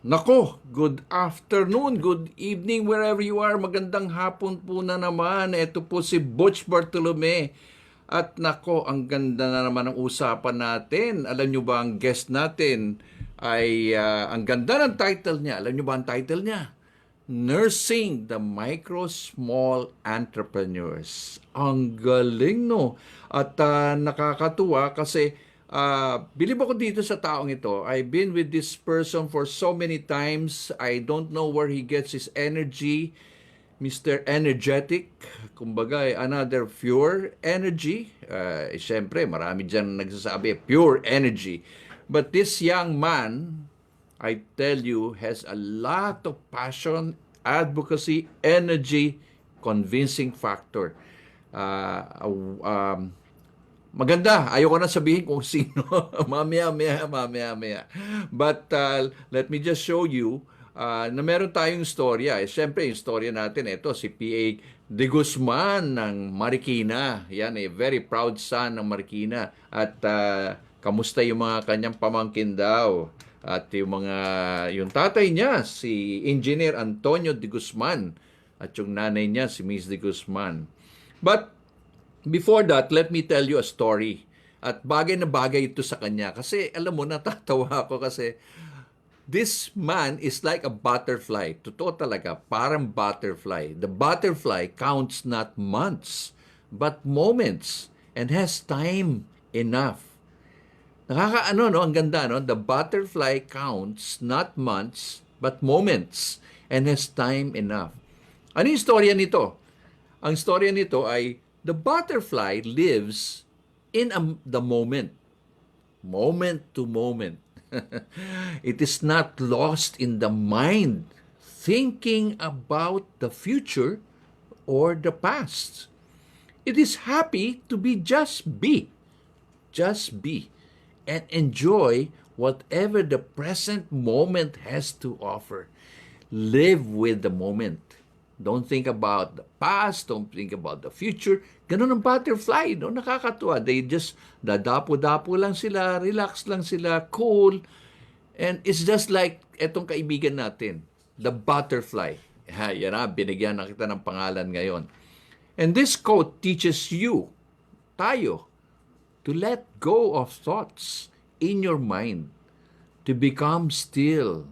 Nako, good afternoon, good evening wherever you are. Magandang hapon po na naman. Ito po si Butch Bartolome. At nako, ang ganda na naman ng usapan natin. Alam nyo ba ang guest natin ay ang ganda ng title niya. Alam nyo ba ang title niya? Nursing the Micro Small Entrepreneurs. Ang galing, no? At nakakatuwa kasi bilib ako dito sa taong ito. I've been with this person for so many times. I don't know where he gets his energy. Mr. Energetic, kumbaga another pure energy. Siyempre, marami dyan nagsasabi, pure energy. But this young man, I tell you, has a lot of passion, advocacy, energy, convincing factor. Maganda. Ayoko na sabihin kung sino. mamaya. But let me just show you na meron tayong istorya. Siyempre, yung istorya natin, ito, si P.A. De Guzman ng Marikina. Yan, very proud son ng Marikina. At kamusta yung mga kanyang pamangkin daw? At yung tatay niya, si Engineer Antonio De Guzman. At yung nanay niya, si Miss De Guzman. But before that, let me tell you a story. At bagay na bagay ito sa kanya. Kasi alam mo, natatawa ako kasi this man is like a butterfly. Totoo talaga, parang butterfly. The butterfly counts not months, but moments and has time enough. Nakakaano, no? Ang ganda, no? The butterfly counts not months, but moments and has time enough. Ano yung istorya nito? Ang istorya nito ay the butterfly lives in the moment. Moment to moment. It is not lost in the mind, thinking about the future or the past. It is happy to be just be, and enjoy whatever the present moment has to offer. Live with the moment. Don't think about the past, don't think about the future. Ganun ang butterfly, no? Nakakatuwa. They just, dadapo-dapo lang sila, relax lang sila, cool. And it's just like etong kaibigan natin, the butterfly. Yan na, binigyan na kita ng pangalan ngayon. And this quote teaches you, tayo, to let go of thoughts in your mind, to become still,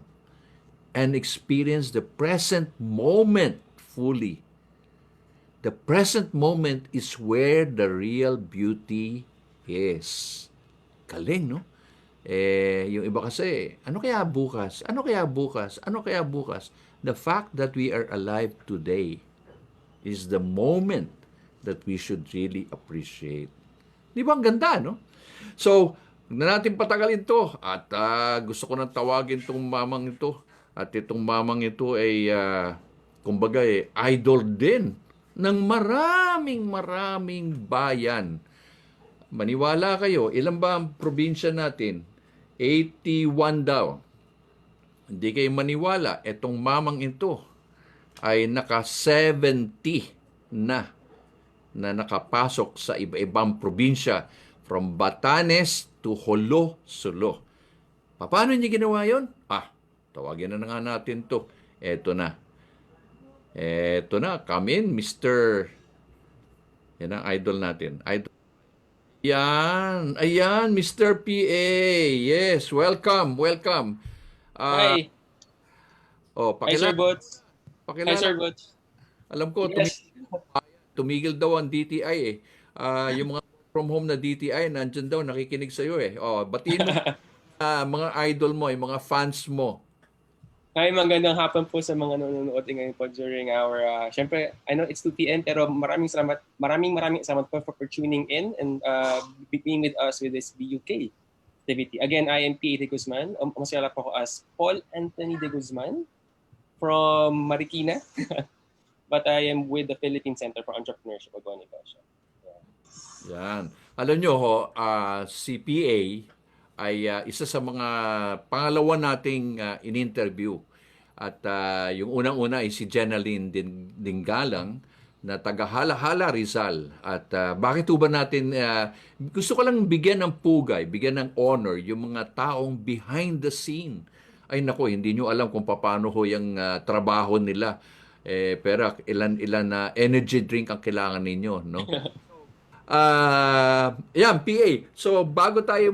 and experience the present moment fully. The present moment is where the real beauty is. Galing, no? Yung iba kasi, ano kaya bukas? Ano kaya bukas? Ano kaya bukas? The fact that we are alive today is the moment that we should really appreciate. Di ba ang ganda, no? So, huwag na natin patagalin to. At gusto ko nang tawagin itong mamang ito. At itong mamang ito ay, kumbaga, idol din ng maraming bayan. Maniwala kayo, ilan ba ang probinsya natin? 81 daw. Hindi kayo maniwala, itong mamang ito ay naka-70 na nakapasok sa iba-ibang probinsya from Batanes to Jolo-Solo. Paano niya ginawa yon? Tawagin na nga natin to. Eto na, come in, Mr. Yan ang idol natin. Ayan, Mr. PA. Yes, welcome. Hi. Hi, Sir Butch. Hi, Sir Butch. Alam ko, Yes. tumigil daw ang DTI eh. Yung mga from home na DTI, nandyan daw, nakikinig sa'yo eh. Batiin mo mga idol mo, yung mga fans mo. Hi, magandang hapon po sa mga nanonood ngayon po during our, syempre, I know it's 2 p.m. pero maraming salamat po for tuning in and being with us with this BUK activity. Again, I am P.A. De Guzman. Masaya po ako as Paul Anthony De Guzman from Marikina. But I am with the Philippine Center for Entrepreneurship of Go Negosyo. Yan. Alam nyo ho, si PA ay isa sa mga pangalawa nating in-interview. At yung unang-una ay si Jenaline Dinggalang na taga-Hala-Hala Rizal. At bakit ba natin, gusto ko lang bigyan ng pugay, bigyan ng honor yung mga taong behind the scene Ay nako, hindi nyo alam kung paano ho yung trabaho nila. Pero ilan na energy drink ang kailangan ninyo, no? Yan, PA. So, bago tayo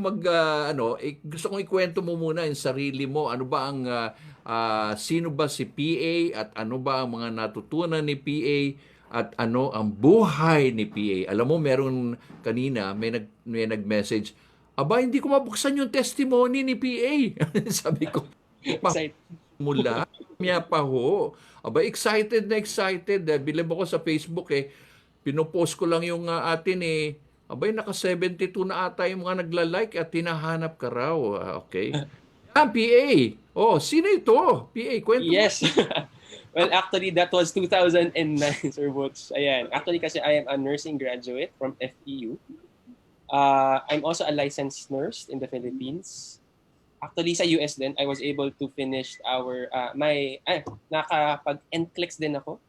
gusto kong ikwento mo muna yung sarili mo. Ano ba ang, sino ba si PA at ano ba ang mga natutunan ni PA at ano ang buhay ni PA. Alam mo, meron kanina, may nag-message, aba, hindi ko mabuksan yung testimony ni PA. Sabi ko, Excited. mula, niya pa ho. Aba, excited na excited. Bilib ako sa Facebook pinopost ko lang yung atin abay, naka 72 na ata yung mga nagla-like at tinahanap ka raw. Okay. PA. Oh, sino ito? PA, kwento mo. Yes. Well, actually, that was 2009, Sir Butch. Ayan. Actually, kasi I am a nursing graduate from FEU. I'm also a licensed nurse in the Philippines. Actually, sa US din, I was able to finish nakapag-NCLEX din ako.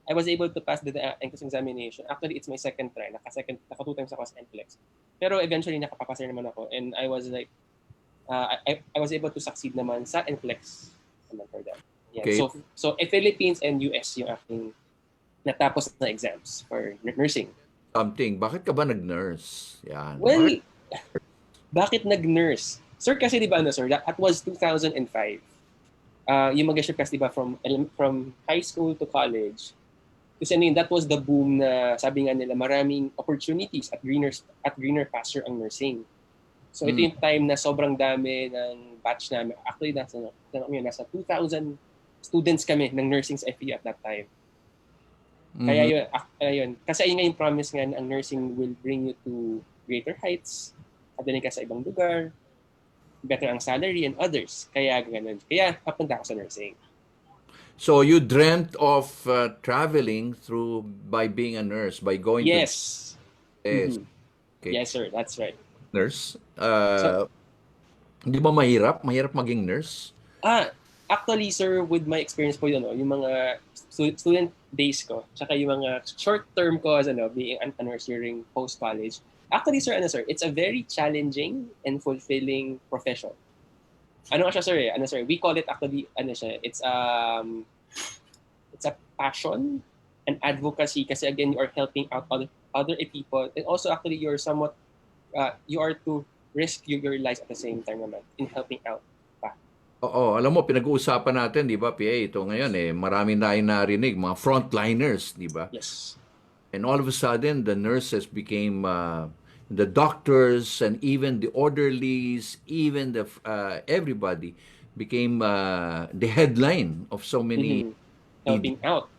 I was able to pass the NCLEX examination. Actually, it's my second try. Naka 2 times ako sa NCLEX. Pero eventually, nakapapasa naman ako. And I was like, I was able to succeed naman sa NCLEX naman for that. Yeah. Okay. So Philippines and US yung aking natapos na exams for nursing. Bakit ka ba nag-nurse? Yan. Well, bakit nag-nurse? Sir, kasi di ba sir, that was 2005. Yung mag-shift kasi di ba from high school to college. Kasi that was the boom na sabi nga nila maraming opportunities at greener pasture ang nursing. So ito yung time na sobrang dami ng batch namin. Actually, nasa 2,000 students kami ng nursing sa FEU at that time. Kaya yun. Kasi ayun nga yung promise nga na ang nursing will bring you to greater heights. Adalhin ka sa ibang lugar. Better ang salary and others. Kaya ganun. Kaya papunta ako sa nursing. So you dreamt of traveling by being a nurse, by going Yes. Yes. Okay. Yes, sir. That's right. Nurse. Hindi ba mahirap? Mahirap maging nurse? Actually, sir, with my experience po yun, yung mga student days ko, tsaka yung mga short term ko as being a nurse during post-college, actually, sir, it's a very challenging and fulfilling profession. Ano siya, sir? Sir? We call it actually, it's a passion and advocacy kasi again, you are helping out other people and also actually you're somewhat, you are to risk your lives at the same time naman in helping out. Oo, alam mo, pinag-uusapan natin, di ba, PA, ito ngayon marami na narinig, mga frontliners, di ba? Yes. And all of a sudden, the nurses became the doctors and even the orderlies, even the everybody became the headline of so many helping out.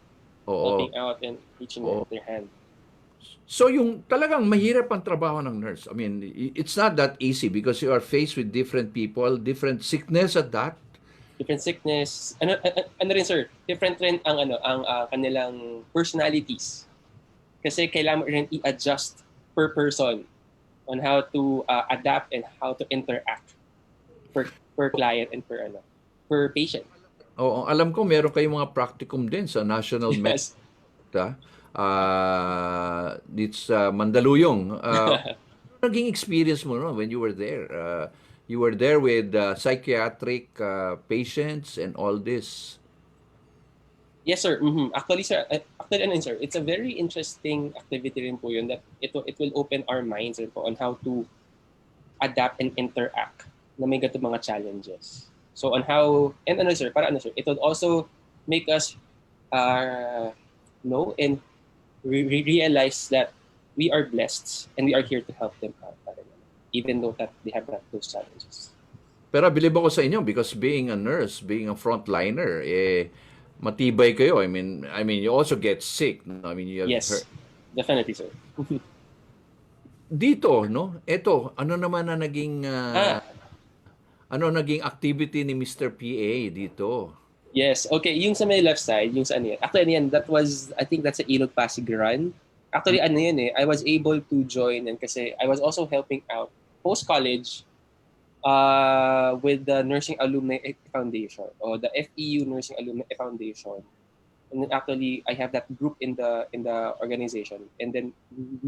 Oo. Helping out and reaching their hand. So yung talagang mahirap ang trabaho ng nurse. I mean, it's not that easy because you are faced with different people, different sickness at that. Different sickness. Ano rin sir, different rin ang kanilang personalities. Kasi kailangan mo rin i-adjust per person on how to adapt and how to interact per client and per patient. Oo, alam ko meron kayong mga practicum din sa National Yes. It's Mandaluyong. Naging experience mo when you were there? You were there with psychiatric patients and all this. Yes, sir. Actually, sir, sir, it's a very interesting activity rin po yun that it will open our minds rin po on how to adapt and interact na may gato mga challenges. So on how, and sir, it will also make us know and realize that we are blessed and we are here to help them out, even though that they have those challenges. Pero bilib ako sa inyo because being a nurse, being a frontliner, matibay kayo. I mean, you also get sick. I mean, you have yes, definitely, sir. Dito, no? Ito, ano naman na naging activity ni Mr. PA dito? Yes, okay. Yung sa may left side, yung sa actually, I think that's a Ilog Pasig run. Actually, I was able to join and kasi I was also helping out post-college with the Nursing Alumni Foundation or the FEU Nursing Alumni Foundation. And then actually, I have that group in the organization. And then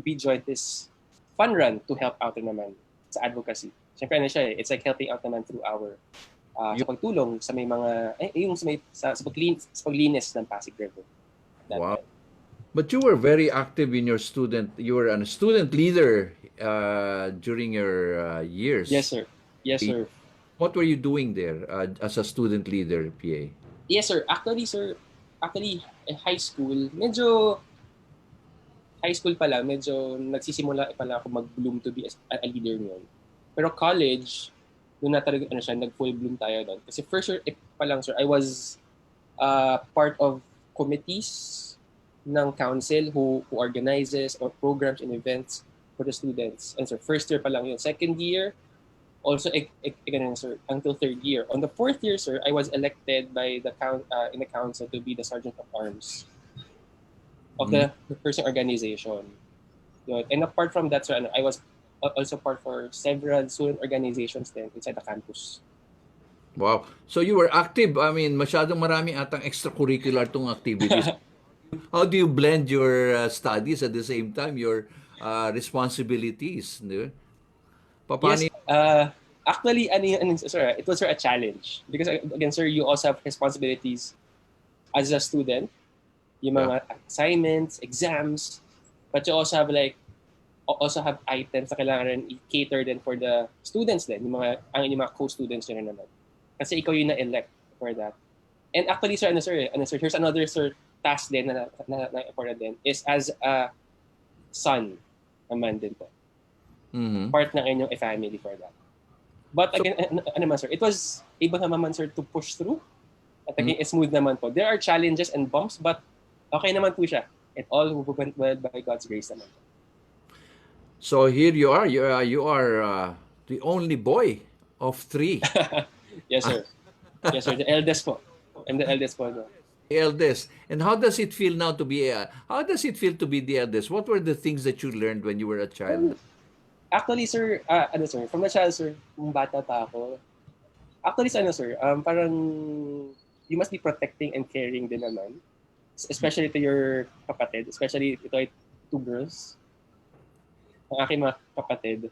we joined this fun run to help out naman sa advocacy. Siyempre, it's like helping out naman through our You, sa pagtulong sa may mga yung sa paglinis ng Pasig River. That wow. time. But you were very active in your student. You were a student leader during your Yes, years. sir. Yes, sir. What were you doing there as a student leader, PA? Yes, sir. Actually, high school, medyo high school pa lang, medyo nagsisimula pa lang ako mag-bloom to be a leader ngayon. Pero college, doon na talaga ano siya, nag-full bloom tayo doon. Kasi first year pa lang, sir, I was part of committees ng council who organizes or programs and events for the students. And sir, first year pa lang yun. Second year, also ganun, sir, until third year. On the fourth year, sir, I was elected by in the council to be the sergeant of arms of the person organization. Yun. And apart from that, sir, I was also part for several student organizations then inside the campus. Wow. So you were active. I mean, masyadong maraming atang extracurricular tong activities. How do you blend your studies at the same time, your responsibilities? Di ba? Yes, Paano actually, sir, it was, sir, a challenge. Because again, sir, you also have responsibilities as a student, yung mga assignments, exams, but you also have items na kailangan rin i-cater din for the students din, yung mga co-students nyo rin naman. Kasi ikaw yung na-elect for that. And actually, sir, here's another, sir, task din na important din, is as a son naman din po. Part ng inyong family for that. But again, sir, it was able naman, sir, to push through. At again, smooth naman po. There are challenges and bumps, but okay naman po siya. It all went well by God's grace naman. So here you are. You are the only boy of 3. Yes, sir. Yes, sir. The eldest po. I'm the eldest po. No? The eldest. And how does it feel now to be? How does it feel to be the eldest? What were the things that you learned when you were a child? Actually, sir, sir, from the child, sir, kung bata pa ako. Actually, sir, parang you must be protecting and caring din naman. Especially to your kapatid. Especially ito ay 2 girls. Ang aking mga kapatid.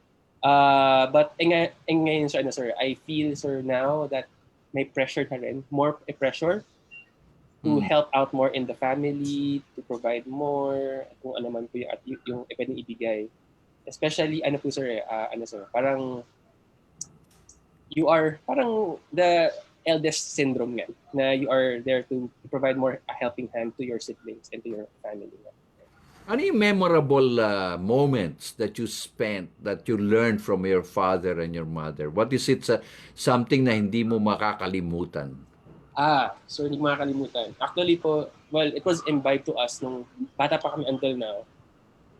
But ngayon, sir, I feel, sir, now that may pressure na rin. More pressure to help out more in the family, to provide more, kung ano man po yung pwedeng ibigay. Especially, sir, parang you are, parang the eldest syndrome nga, na you are there to provide more a helping hand to your siblings and to your family. Ano yung memorable moments that you spent, that you learned from your father and your mother? What is it something na hindi mo makakalimutan? So hindi ko makakalimutan. Actually po, well, it was imbibed to us nung bata pa kami until now,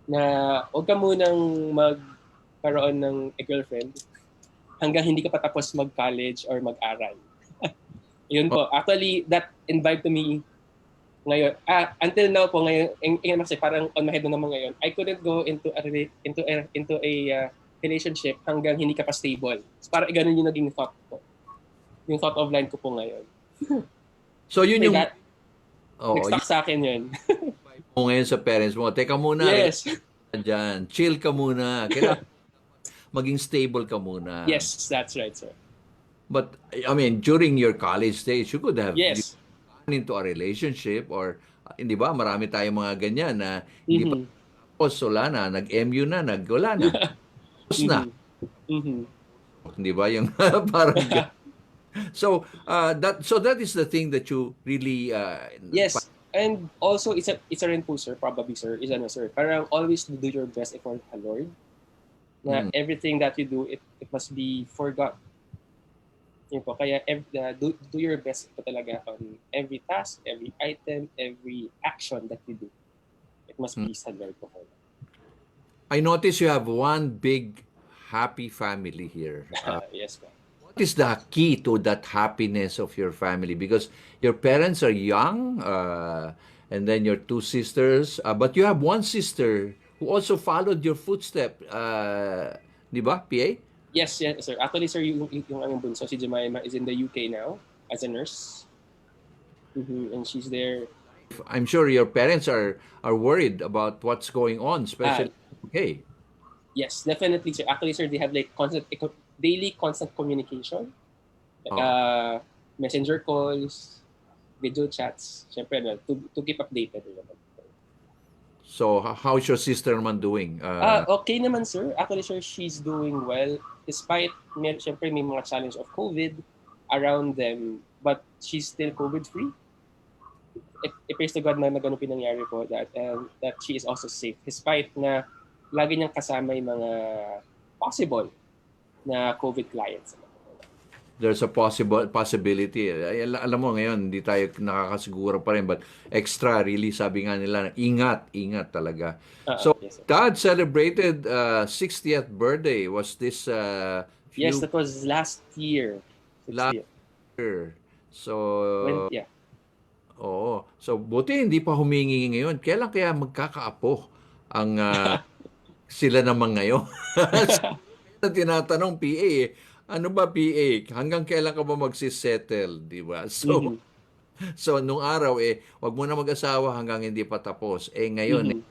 na huwag ka munang magkaroon ng a girlfriend hanggang hindi ka pa tapos mag-college or mag-aral. Yun po. Actually, that imbibed to me ngayon. Until now po, ngayon kasi parang on my head na naman ngayon, I couldn't go into a relationship hanggang hindi ka pa stable. So, parang ganun yung naging thought ko. Yung thought of line ko po ngayon. So yun yung... Nag-stuck sa akin yun. mo ngayon sa parents mo, teka muna. Yes. Diyan, chill ka muna. Kailangan maging stable ka muna. Yes, that's right, sir. But, I mean, during your college days, you could have gone into a relationship or, hindi ba, marami tayong mga ganyan na hindi pa tapos, wala na, nag-MU na, wala na. Tapos na. Hindi ba, yung parang... So, that is the thing that you really... yes. And also, it's a rin po, sir, probably, sir, is sir, parang always do your best for the Lord. Na everything that you do, it must be for God. Yun po, kaya do your best po talaga on every task, every item, every action that you do. It must be sa Lord po. I notice you have one big happy family here. Yes po. What is the key to that happiness of your family? Because your parents are young, and then your 2 sisters, but you have one sister who also followed your footstep. Di ba, PA? Yes, sir. Actually, sir, yung aming bunso, si Jemima, is in the UK now as a nurse. And she's there. I'm sure your parents are worried about what's going on, especially UK. Yes, definitely, sir. Actually, sir, they have like daily constant communication. Oo. Messenger calls, video chats, syempre to keep updated. So, how's your sister naman doing? Okay naman sir. Actually sir, she's doing well despite syempre may mga challenge of COVID around them, but she's still COVID free. It praise to God na ganun pinangyari po that she is also safe despite na lagi niyang kasama yung mga possible na COVID clients. There's a possibility. Ay, alam mo ngayon, hindi tayo nakakasiguro pa rin, but extra really, sabi nga nila, ingat talaga. So, Yes, sir. Dad celebrated 60th birthday. Was this Yes, few that was last year. last 60th. year? So, Yeah. oo. So, buti hindi pa humingi ngayon. Kailan kaya magkakaapo ang sila naman ngayon? Na tinatanong PA, ano ba PA? Hanggang kailan ka ba magsisettle, di ba? So, Mhm. so nung araw wag mo na mag-asawa hanggang hindi pa tapos. Ngayon, Mhm.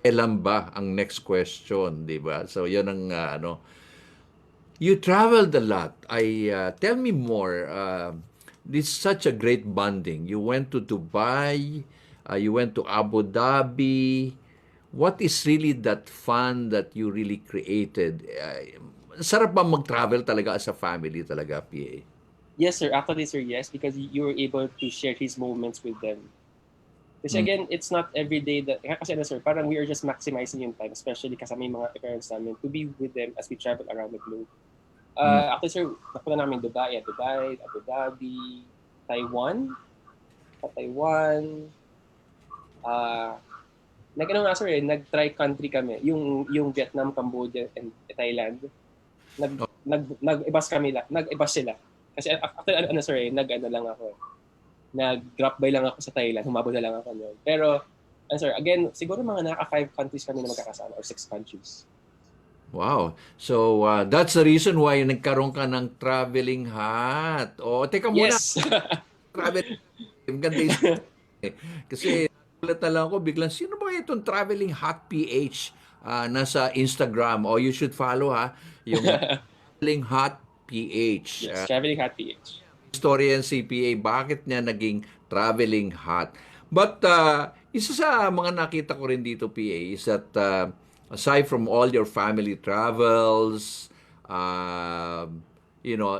kailan ba ang next question, di ba? So, 'yun ang ano. You traveled a lot. Tell me more. This is such a great bonding. You went to Dubai, you went to Abu Dhabi. What is really that fun that you really created? Sarap ba mag-travel talaga as a family talaga, PA? Yes, sir. Actually, sir, yes, because you were able to share his moments with them. Kasi Mm. again, it's not every day that, kasi sir, parang we are just maximizing yung time, especially kasama yung mga parents namin, to be with them as we travel around the globe. Mm. Actually, sir, napunta namin Dubai, Abu Dhabi, Taiwan, nag-try country kami, yung Vietnam, Cambodia, and Thailand. Nag-ibas kami nag-ibas sila. Kasi after sir, nag-ano lang ako. Nag-drop by lang ako sa Thailand, humabol na lang ako noon. Pero sir, again, siguro mga naka 5 countries kami na magkakasama or 6 countries. Wow. So, that's the reason why nagkaroon ka ng traveling hat. O, teka muna. Yes. Travel. Ganda yung kasi ulit na lang ako biglang, sino ba itong Traveling Hot PH nasa Instagram? O you should follow yung Traveling Hot PH. Yes, traveling hat PH. Historian CPA, bakit niya naging Traveling Hot? But isa sa mga nakita ko rin dito, PA, is that aside from all your family travels,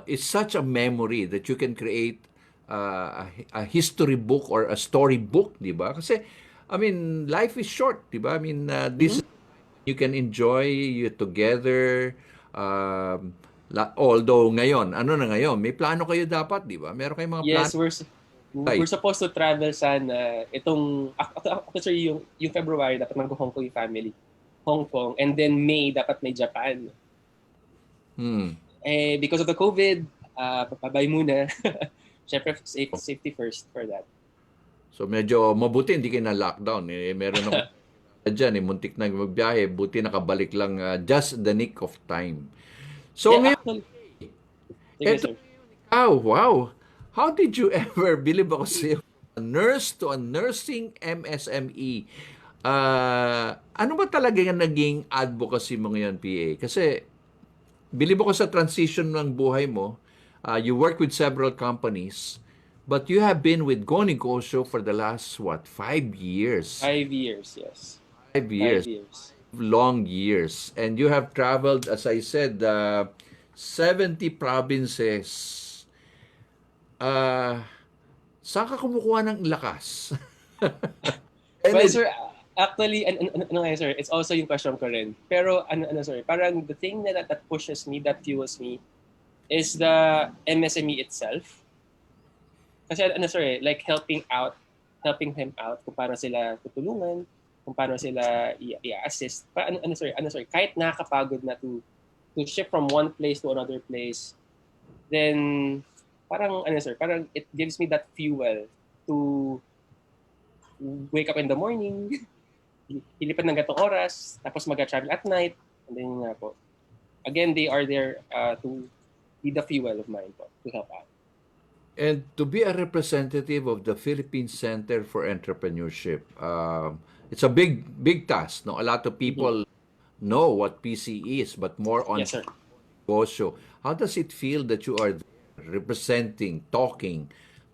it's such a memory that you can create a history book or a story book, di ba? Kasi, I mean, life is short, di ba? I mean, this you can enjoy you together. Although ngayon, ano na ngayon? May plano kayo dapat, di ba? Meron kayong mga plano. Yes, we're supposed to travel sana actually yung February dapat mag-Hong Kong yung family. Hong Kong, and then May dapat may Japan. Because of the COVID, papabay muna. Siyempre, safety first for that. So medyo mabuti hindi kayo na lockdown. Meron ako dyan, muntik na magbiyahe, buti nakabalik lang just the nick of time. So Yeah, ngayon, actually, wow. How did you ever, believe ako sa'yo, a nurse to a nursing MSME? Ano ba talaga yung naging advocacy mo ngayon, PA? Kasi, believe ako sa transition ng buhay mo, you work with several companies, but you have been with Go Negosyo for the last, 5 years? 5 years, yes. 5 years. 5 years. Long years. And you have traveled, as I said, 70 provinces. Saan ka kumukuha ng lakas? Well, sir, actually, sir, it's also yung question ko rin. Pero, sir, parang the thing that pushes me, that fuels me, is the MSME itself. Kasi, sir, like helping him out, kung paano sila tutulungan, kung paano sila i-assist. Sir, kahit nakakapagod na to shift from one place to another place, then, parang it gives me that fuel to wake up in the morning, ilipad ng gatong oras, tapos mag-travel at night, and then nga po. Again, they are there to be the fuel of mine po, to help out. And to be a representative of the Philippine Center for Entrepreneurship, it's a big task. No, a lot of people know what PCE is, but more on Yes, sir. negosyo. How does it feel that you are there? representing, talking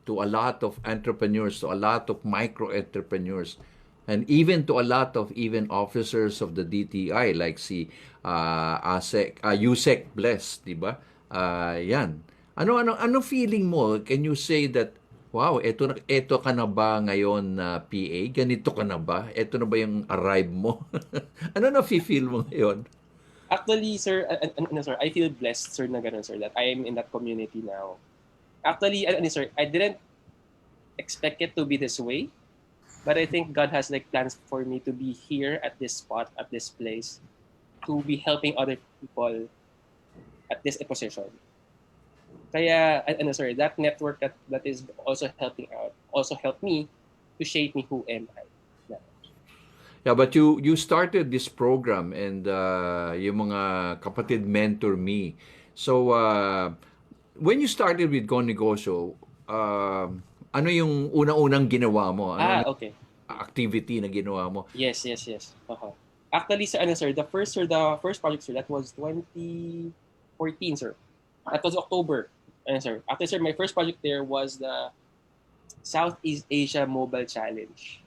to a lot of entrepreneurs, to a lot of micro-entrepreneurs, and even to a lot of even officers of the DTI like si Yusek Bless, di ba? Yan. Ano feeling mo? Can you say that, wow, eto ka na ba ngayon na PA? Ganito ka na ba? Eto na ba yung arrive mo? Ano na feel mo ngayon? Actually, sir, sir, I feel blessed, sir, na ganun, sir, that I am in that community now. Actually, sir, I didn't expect it to be this way, but I think God has like plans for me to be here at this spot, at this place, to be helping other people at this position. Kaya, sir, that network that is also helping out, also helped me to shape me who am I. Yeah, but you started this program and yung mga kapatid mentor me. So when you started with Go Negosyo, ano yung unang-unang ginawa mo? Ano Okay. activity na ginawa mo? Yes. Actually, sir, the first project, sir, that was 2014, sir. That was October. Sir. After, sir, my first project there was the Southeast Asia Mobile Challenge.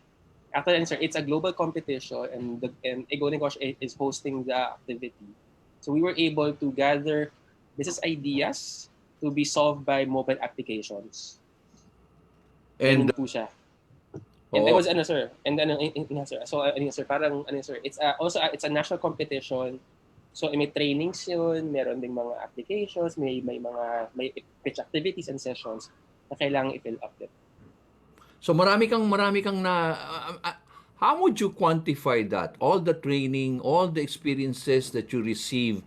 Actually, sir, it's a global competition, and Go Negosyo is hosting the activity. So we were able to gather business ideas to be solved by mobile applications. And po siya. And it was sir. And then sir. So sir, parang sir, it's it's a national competition. So may trainings 'yun, meron ding mga applications, may pitch activities and sessions na kailangang i-fill up din. so marami kang na how would you quantify that? All the training, all the experiences that you receive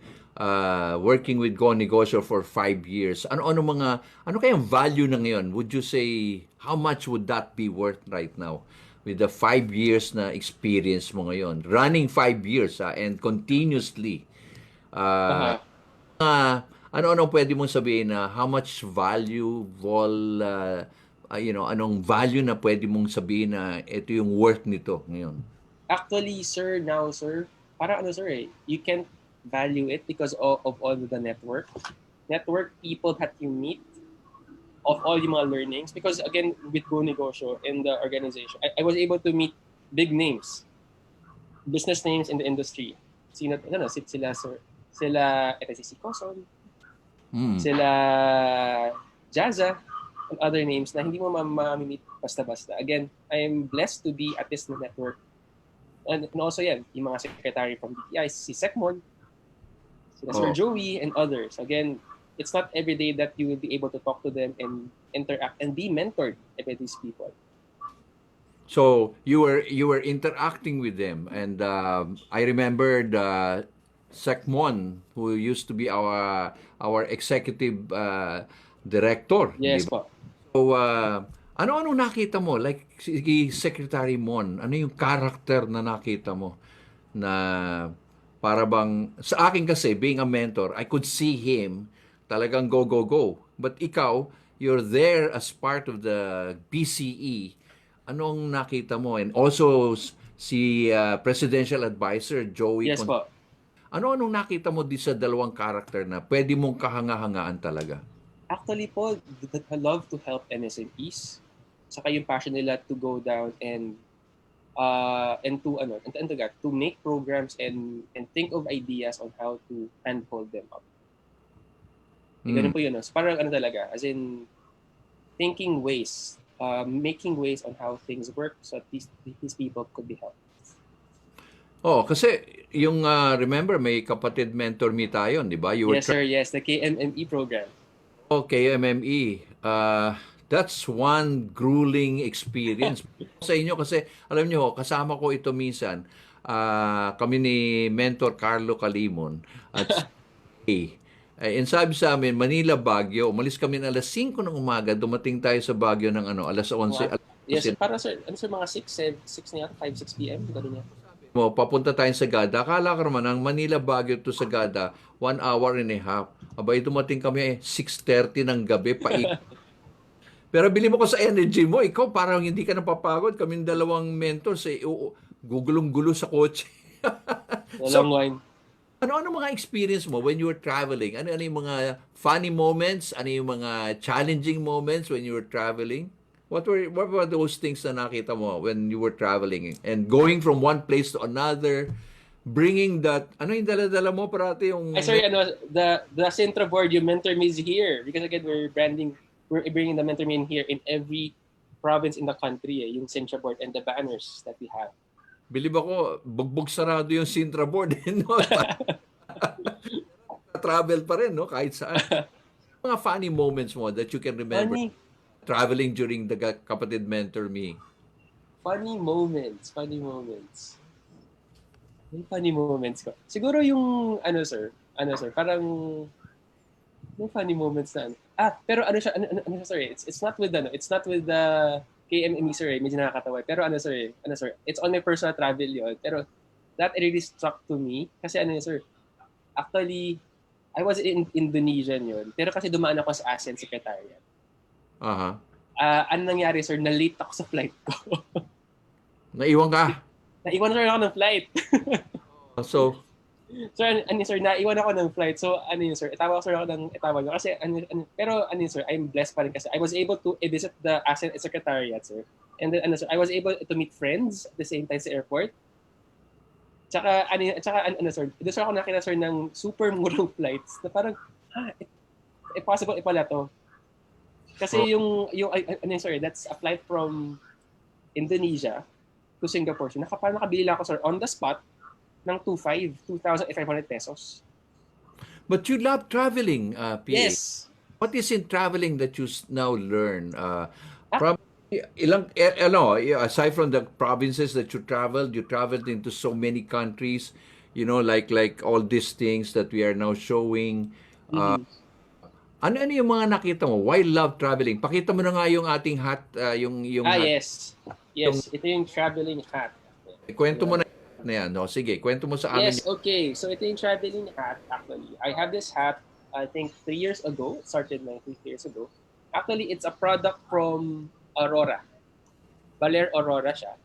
working with Go Negosyo for 5 years. Ano kayang value na ngayon? Would you say how much would that be worth right now with the 5 years na experience mo ngayon? Running 5 years and continuously. Ano pwede mong sabihin na how much valuable anong value na pwede mong sabihin na ito yung worth nito ngayon? Actually, sir, now, sir, para sir, you can't value it because of all the network people that you meet, of all yung mga learnings. Because again, with Go Negosyo in the organization, I was able to meet big names, business names in the industry. Sila, sir, sila si Coson, sila Jaza, and other names na hindi mo ma-meet basta-basta. Again, I am blessed to be at this network. And also yan, yung mga secretary from DTI, si Secmon, sila Sir Joey, and others. Again, it's not every day that you will be able to talk to them and interact and be mentored by these people. So you were interacting with them, and I remembered Secmon, who used to be our executive director. Yes diba? po. So ano nakita mo? Like si Secretary Mon, ano yung character na nakita mo na para bang sa akin kasi being a mentor, I could see him talagang go. But ikaw, you're there as part of the PCE. Anong nakita mo? And also si Presidential Advisor Joey. Yes po. Anong nakita mo di sa dalawang character na pwede mong kahanga-hangaan talaga? Actually po, I love to help MSMEs. Saka yung passion nila to go down and to make programs and think of ideas on how to handhold them up. Ganun po yun. So parang talaga, as in thinking ways, making ways on how things work so that these people could be helped. Kasi yung remember may kapatid mentor me tayo, di ba? Yes sir, yes, the KMME program. Okay, MME. That's one grueling experience sa inyo kasi alam nyo, kasama ko ito minsan. Kami ni Mentor Carlo Calimon at and sabi sa amin, Manila, Baguio. Umalis kami ng alas 5 ng umaga. Dumating tayo sa Baguio ng alas 11. Yes, para sir, mga 6 na yata, 5-6 p.m. Ganun yan. Papunta tayo sa Sagada. Akala ko naman, ang Manila, Baguio to Sagada, 1 hour and a half. Abay, dumating kami 6:30 ng gabi, Pero bili mo ko sa energy mo, ikaw parang hindi ka napapagod. Kaming dalawang mentors, gugulong-gulo sa kotse. Long line. Ano mga experience mo when you were traveling? Ano yung mga funny moments? Ano yung mga challenging moments when you were traveling? What were those things na nakita mo when you were traveling and going from one place to another, bringing that ano yung dala-dala mo parati Ay, yung sorry, the Sintra board, yung mentor me is here. Because again, we're bringing the mentor me in here in every province in the country, yung Sintra board and the banners that we have. bilib ako, bugbog sarado yung Sintra board, no? Travel pa rin, no? Kahit saan. Mga funny moments mo that you can remember Funny, traveling during the Kapatid Mentor Me. funny moments. May funny moments ko. Siguro yung, parang, may funny moments na, pero ano siya, sir, it's not with, it's not with the KMME, sir, medyo nakakatawa. Pero sir, it's on my personal travel yun. Pero, that really struck to me, kasi sir, actually, I was in Indonesian yun, pero kasi dumaan ako sa ASEAN Secretariat. Aha. Ano nangyari, sir, na-late ako sa flight ko. Naiwan ka. Naiwan sir ako ng flight. So, Sir, sir, naiwan ako ng flight. So, sir, itawa nyo. Kasi, pero, sir, I'm blessed pa rin kasi I was able to visit the ASEAN Secretariat, sir. And then, sir, I was able to meet friends at the same time sa airport. Tsaka, sir, doon sir ako nakita, sir, ng super murang flights na parang, possible pala to. Kasi sir, that's a flight from Indonesia to Singapore. So, parang nakabili lang ako, sir, on the spot, ng 2,500 pesos. but you love traveling, PA. Yes. What is in traveling that you now learn? Ah. From aside from the provinces that you traveled into so many countries, like all these things that we are now showing. Ano yung mga nakita mo? Why love traveling? Pakita mo na nga yung ating hat, yung hat. Yes. Yes, ito yung traveling hat. Kwento mo na yan. No? Sige, kwento mo sa amin. Yes, okay. So ito yung traveling hat actually. I have this hat, I think 3 years ago. It started 3 years ago. Actually, it's a product from Aurora. Valer Aurora siya.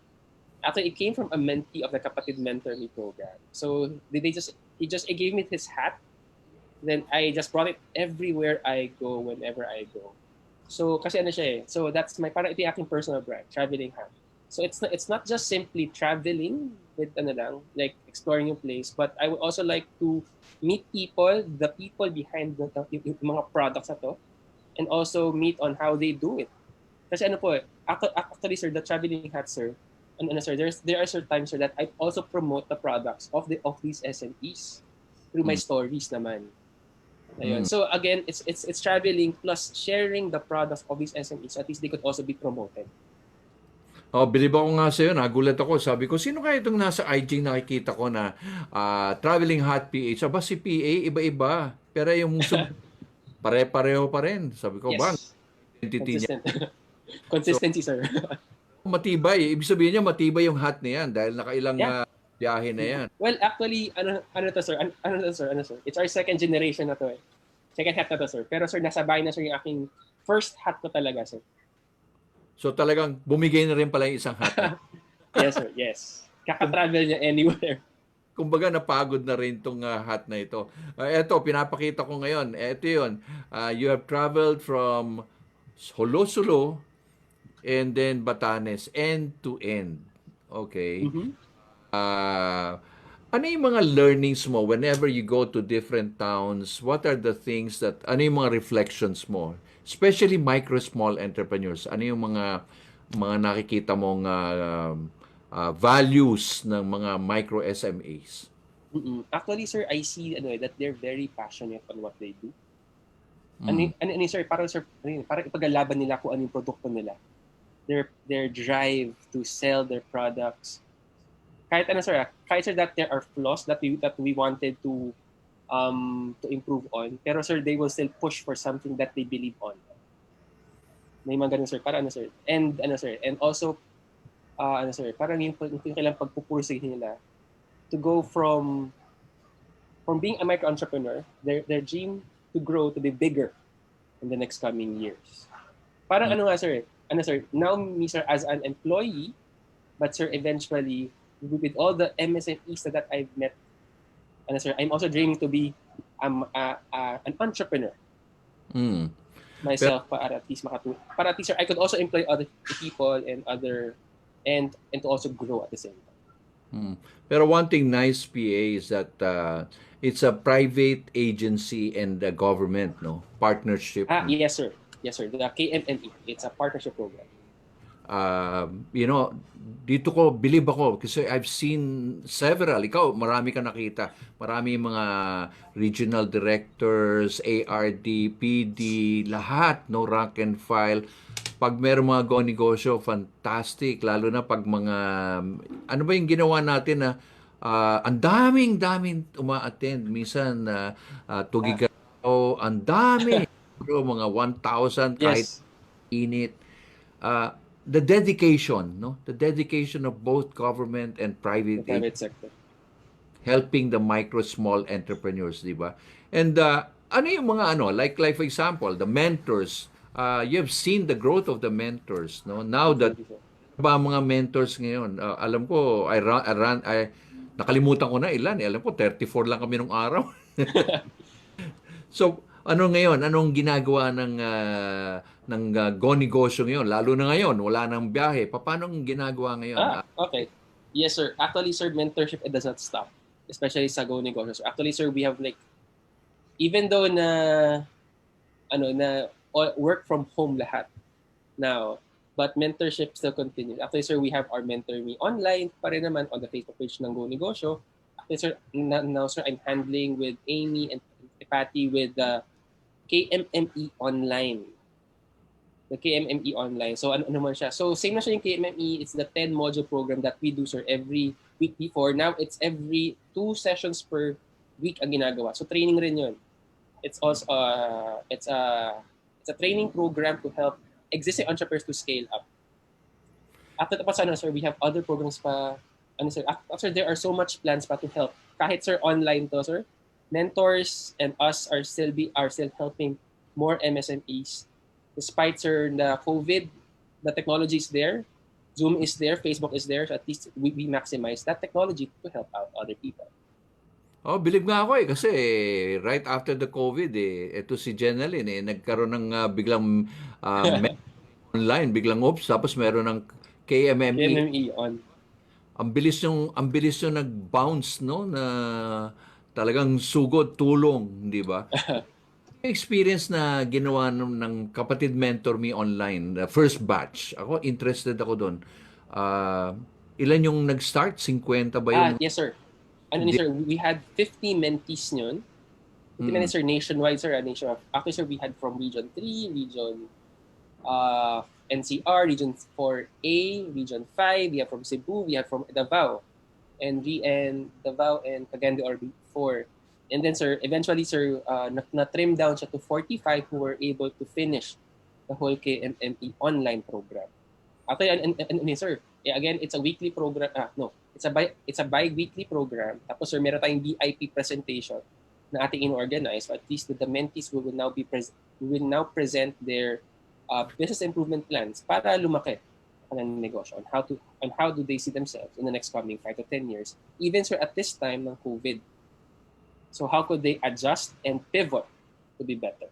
Actually, it came from a mentee of the Kapatid Mentor Me program. So he gave me this hat. Then I just brought it everywhere I go, whenever I go. So kasi siya eh. So that's parang ito yung aking personal brand, traveling hat. So it's not just simply traveling with like exploring yung place, but I would also like to meet people, the people behind yung mga products na to, and also meet on how they do it. Kasi actually sir, the traveling hat, sir, sir, there are certain times, sir, that I also promote the products of these SMEs through my stories naman. Ayun. So again, it's traveling plus sharing the products of these SMEs, so at least they could also be promoted. Oh, bilib ako nga sa'yo. Nagulat ako. Sabi ko, sino kaya itong nasa IG nakikita ko na Travellinghatph PH? Aba, si PA, iba-iba. Pero yung pare-pareho pa rin. Sabi ko, Yes. bang, identity niya. Consistency, sir. Matibay. Ibig sabihin niya, matibay yung hat na yan dahil nakailang biyahe na yan. Well, actually, sir? It's our second generation na to eh. Second hat na to, sir. Pero sir, nasa bahay na sir yung aking first hat ko talaga, sir. So talagang bumigay na rin pala yung isang hat. Yes, sir. Yes. Kaka-travel niya anywhere. Kumbaga napagod na rin tong hat na ito. Ito, pinapakita ko ngayon. Ito yun. You have traveled from Solo and then Batanes, end to end. Okay. Ano yung mga learnings mo whenever you go to different towns? What are the things ano yung mga reflections mo? Especially micro small entrepreneurs. Ano yung mga nakikita mong values ng mga micro SMEs? Actually, sir, I see that they're very passionate on what they do. Sir, parang ipaglalaban nila kung ano yung produkto nila. Their drive to sell their products. Kahit sir, that there are flaws that we wanted to improve on. Pero sir, they will still push for something that they believe on. May mga ganun, sir. Para sir. And also sir, parang yung kailang pagpupursige nila to go from being a micro entrepreneur, their dream to grow to be bigger in the next coming years. Parang sir, now me, sir, as an employee, but sir, eventually with all the MSMEs that I've met Ano, sir, I'm also dreaming to be an entrepreneur Mm. Pero, myself para at least, sir, I could also employ other people and to also grow at the same time. mm. Pero one thing nice, PA, is that it's a private agency and the government, no? Partnership. Yes, sir. Yes, sir. The KMME, it's a partnership program. You know, dito ko, believe ako, kasi I've seen several, ikaw, marami ka nakita, marami mga regional directors, ARD, PD, lahat, no, rank and file. Pag meron mga go negosyo, fantastic, lalo na pag mga, ano ba yung ginawa natin na, ang daming uma-attend, minsan, Ah, Tugigaraw, ang dami, bro, mga 1,000 kahit yes, init. uh, the dedication, no? The dedication of both government and the private private sector. helping the micro small entrepreneurs, di ba? And ano yung mga ano, like for example, the mentors. You've seen the growth of the mentors, no? Now that Thank you, sir. ba ang mga mentors ngayon, alam ko nakalimutan ko na ilan, alam ko 34 lang kami nung araw. So, ano ngayon? Anong ginagawa ng Go Negosyo ngayon? Lalo na ngayon, wala nang biyahe. Paano ang ginagawa ngayon? Okay. Yes, sir. Actually, sir, mentorship, it does not stop. Especially sa Go Negosyo. So, actually, sir, we have like, even though work from home lahat now, but mentorship still continues. Actually, sir, we have our Mentor Me online pa rin naman on the Facebook page ng Go Negosyo. Actually, sir, now, sir, I'm handling with Amy and Patty with the KMME online. The KMME online. So, ano naman siya? So, same na siya yung KMME. It's the 10-module program that we do, sir, every week before. Now, it's every 2 sessions per week ang ginagawa. So, training rin yun. It's also, it's a training program to help existing entrepreneurs to scale up. After tapos, sir, we have other programs pa. Sir, after there are so much plans pa to help. Kahit, sir, online to, sir, mentors and us are still helping more MSMEs. Despite, sir, the COVID, the technology is there, Zoom is there, Facebook is there, so at least we maximize that technology to help out other people. Oh, believe nga ako kasi right after the COVID ito si Jeneline nagkaroon ng biglang online, biglang oops, tapos meron ng KMME. KMME on. Ang bilis yung nag-bounce, no, na talagang sugod tulong, di ba? Experience na ginawa ng kapatid mentor me online, the first batch. Ako, interested ako doon. Ilan yung nag-start? 50 ba yung... Yes, sir. Sir, we had 50 mentees yun. 50 mentees, sir, nationwide, sir. Actually, sir, we had from Region 3, Region NCR, Region 4A, Region 5, we have from Cebu, we have from Davao, and Davao and Cagayan de Oro 4. And then, sir, eventually, sir, na-trim down siya to 45 who were able to finish the whole KMME online program. Actually, sir, again, it's a weekly program. It's a bi-weekly program. Tapos, sir, meron tayong VIP presentation na ating in-organize. At least the mentees will now present their business improvement plans para lumaki ang negosyo on how do they see themselves in the next coming 5 to 10 years. Even, sir, at this time ng COVID. So how could they adjust and pivot to be better?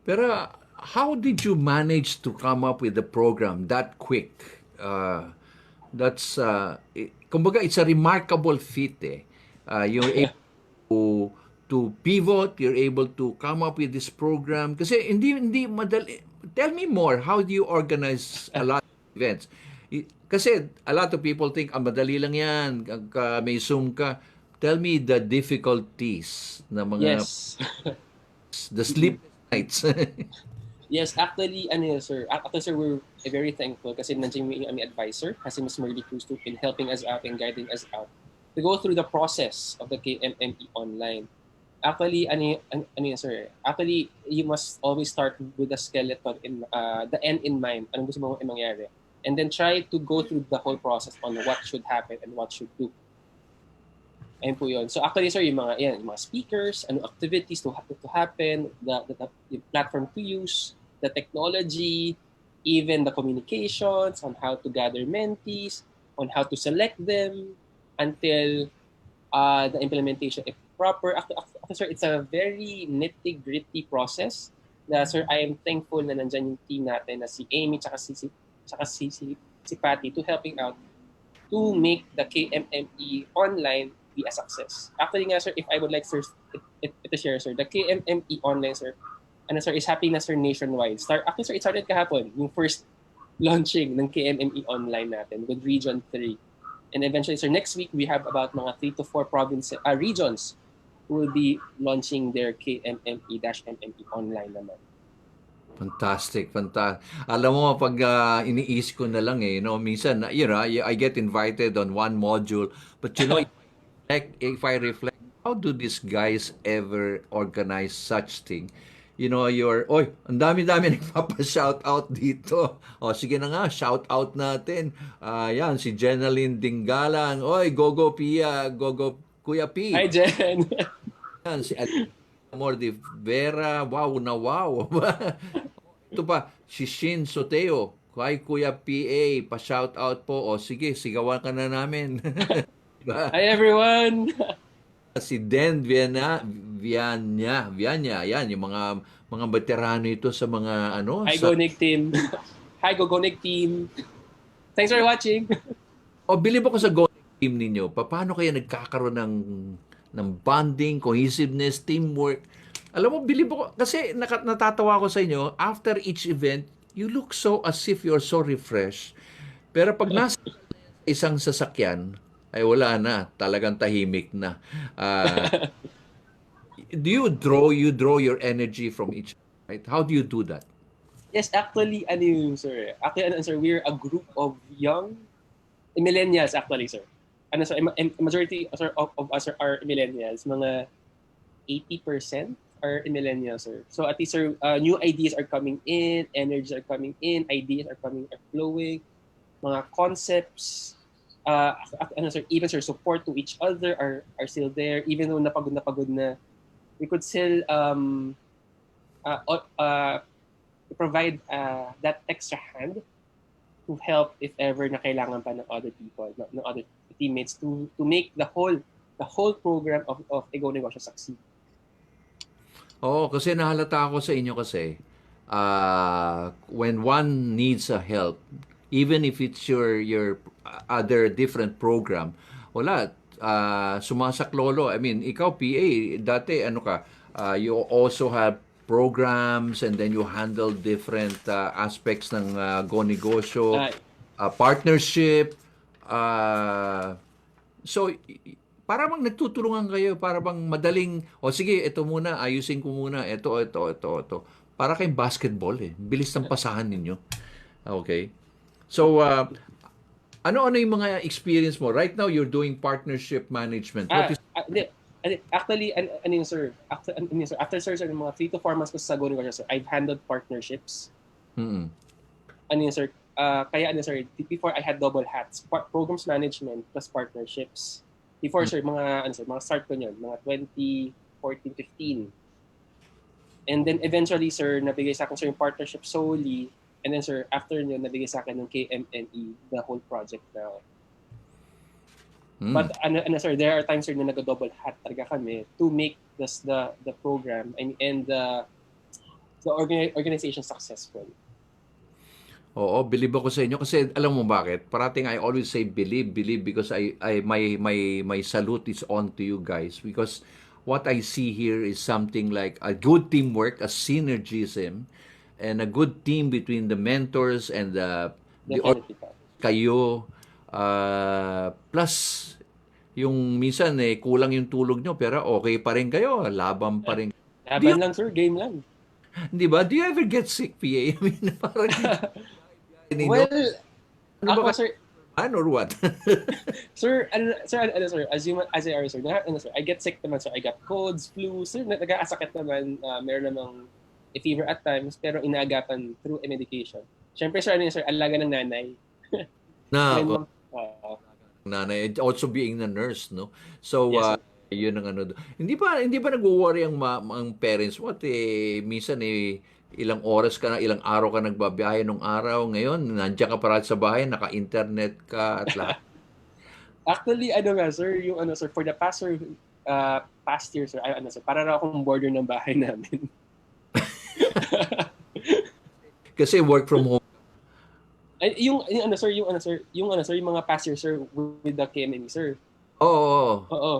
Pero how did you manage to come up with the program that quick? Kumbaga, it's a remarkable feat You're able to pivot, you're able to come up with this program. Kasi hindi madali. Tell me more, how do you organize a lot of events? Kasi a lot of people think, madali lang yan, may Zoom ka. Tell me the difficulties na mga Yes. the sleepless nights. Yes, actually, sir, we're very thankful kasi nandiyan yung aming advisor, kasi Ms. Merly Cruz too, in helping us out and guiding us out to go through the process of the KMME online. Actually, sir, actually, you must always start with the skeleton in the end in mind. Anong gusto mo mangyari? And then try to go through the whole process on what should happen and what should do. Ayun po yun. So actually, sir, yung mga speakers, activities to happen, the platform to use, the technology, even the communications on how to gather mentees, on how to select them, until the implementation if proper. Actually, sir, it's a very nitty-gritty process. Sir, I am thankful na nandyan yung team natin na si Amy tsaka si Patty to helping out to make the KMME online be a success. Actually nga, sir, if I would like, sir, ito share, sir, the KMME online, sir, sir, is happening na, sir, nationwide. Actually, sir, it started kahapon, yung first launching ng KMME online natin with Region 3. And eventually, sir, next week, we have about mga 3 to 4 regions who will be launching their KMME-MME online naman. Fantastic, fantastic. Alam mo, pag iniisip ko na lang minsan, I get invited on one module, but if I reflect, how do these guys ever organize such thing? Ang dami-dami nagpapa-shout out dito. O, sige na nga, shout out natin. Yan, si Jenaline Dingalan. Oy, go Pia, go Kuya P. Hi, Jen. Yan, si Amor de Vera, wow na wow. Ito pa, si Shin Soteo. Kay Kuya PA, pa-shout out po. O sige, sigawan ka na namin. Diba? Hi, everyone. Si Den Vianya, yan yung mga veterano ito sa mga Hi, Go Neg team. Hi, Go Neg team. Thanks for watching. Bilib ako sa Go team ninyo. Paano kaya nagkakaroon ng bonding, cohesiveness, teamwork? Alam mo, bilib ako kasi natatawa ako sa inyo. After each event, you look so as if you're so refreshed. Pero pag nasa isang sasakyan, ay wala na, talagang tahimik na. Do you draw your energy from each other, right? How do you do that? Yes, actually, sir? Actually, sir, we're a group of young millennials, actually, sir. Sir, majority, sir, of us are millennials. Mga 80% are millennials, sir. So at least, sir, new ideas are coming in, energies are coming in, ideas are flowing, mga concepts, sir, even, sir, support to each other are still there. Even though napagod na, we could still provide that extra hand to help if ever na kailangan pa ng other people, ng other teammates to make the whole program of Go Negosyo succeed. Oo, kasi nahalata ako sa inyo kasi when one needs a help, even if it's your other different program, wala, sumasaklolo. I mean, ikaw PA, dati you also have programs and then you handle different aspects ng Go Negosyo, partnership. So, para bang nagtutulungan kayo, para bang madaling, sige, ito muna, ayusin ko muna, ito. Para kayong basketball bilis ng pasahan ninyo. Okay? So, ano yung mga experience mo? Right now, you're doing partnership management. What is... Actually, sir? After, sir, mga 3 to 4 months ko sa Go Negosyo, sir, I've handled partnerships. Sir? Kaya, sir, before I had double hats, programs management plus partnerships. Before, sir, mga start ko niyan, mga 2014, 15. And then eventually, sir, nabigay sa akin, sir, yung partnership solely. And then, sir, after nyo, nabigay sa akin ng KMME, the whole project now. But, sir, there are times, sir, na nag-double hat talaga kami to make the program and the organization successful. Oo, believe ako sa inyo kasi alam mo bakit? Parating I always say believe because my salute is on to you guys because what I see here is something like a good teamwork, a synergism, and a good team between the mentors and the kayo plus yung minsan kulang yung tulog nyo pero okay pa rin kayo, laban pa rin. Laban lang, sir, game lang. Di ba? Do you ever get sick, PA? I mean, parang well, ako, sir, or what? sir, sir, I get sick naman, sir. I got colds, flu, sir, nag-aasakit naman, meron namang fever at times, pero inaagapan through a medication. Siyempre, sir, sir, alaga ng nanay. Nanay, also being a nurse, no? So, yes, yun ang Hindi ba nagwo-worry ang parents? Minsan ilang oras ka na, ilang araw ka nagbabiyahe nung araw. Ngayon, nandiyan ka parati sa bahay, naka-internet ka at lahat. Actually, ano nga, sir, yung ano, sir, for the past, sir, past year, sir, ay, ano, sir, para raw akong border ng bahay namin. Kasi work from home. Ay, yung ano, sir, yung mga past year, sir, with the KMME, sir. Oo. Oo.